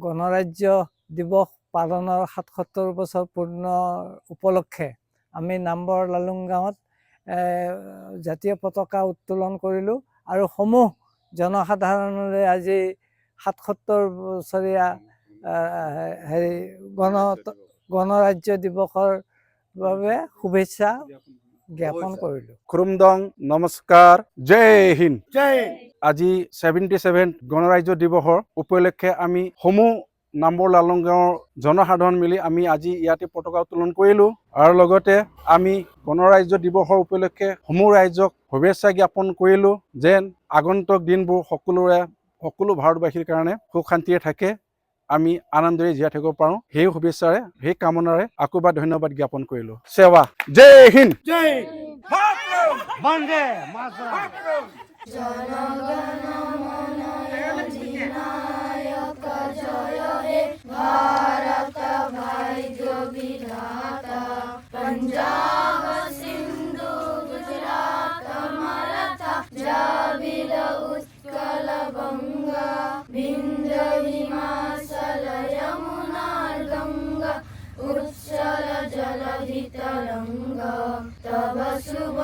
গণৰাজ্য দিৱস পালনৰ ৭৭ বছৰ পূৰ্ণ উপলক্ষে আমি নামবৰ লালুং গাঁৱত জাতীয় পতাকা উত্তোলন কৰিলোঁ আৰু সমূহ জনসাধাৰণৰে আজি ৭৭ বছৰীয়া গণৰাজ্য দিৱসৰ বাবে শুভেচ্ছা জ্ঞাপন কৰিলোঁ। খুৰুমদং নমস্কাৰ, জয় হিন্দ। আজি 77 গণৰাজ্য দিৱসৰ উপলক্ষে আমি সমূহ নামবৰ লালুং গাঁৱৰ জনসাধাৰণ মিলি আমি আজি ইয়াতে পতাকা উত্তোলন কৰিলোঁ আৰু লগতে আমি গণৰাজ্য দিৱসৰ উপলক্ষে সমূহ ৰাইজক শুভেচ্ছা জ্ঞাপন কৰিলোঁ যেন আগন্তুক দিনবোৰ সকলো ভাৰতবাসীৰ কাৰণে সুখ শান্তিৰে থাকে, আমি আনন্দৰে জীয়াই থাকিব পাৰোঁ। সেই শুভেচ্ছাৰে সেই কামনাৰে আকৌ এবাৰ ধন্যবাদ জ্ঞাপন কৰিলোঁ। সেৱা, জয় হিন্দ। বন্দে মাতৰম। भारत भाग्य विधाता पंजाब सिंधु गुजरात मराठा द्रविड़ उत्कल बंगा विंध्य हिमाचल यमुना गंगा उच्चल जलधि तरंगा तव शुभ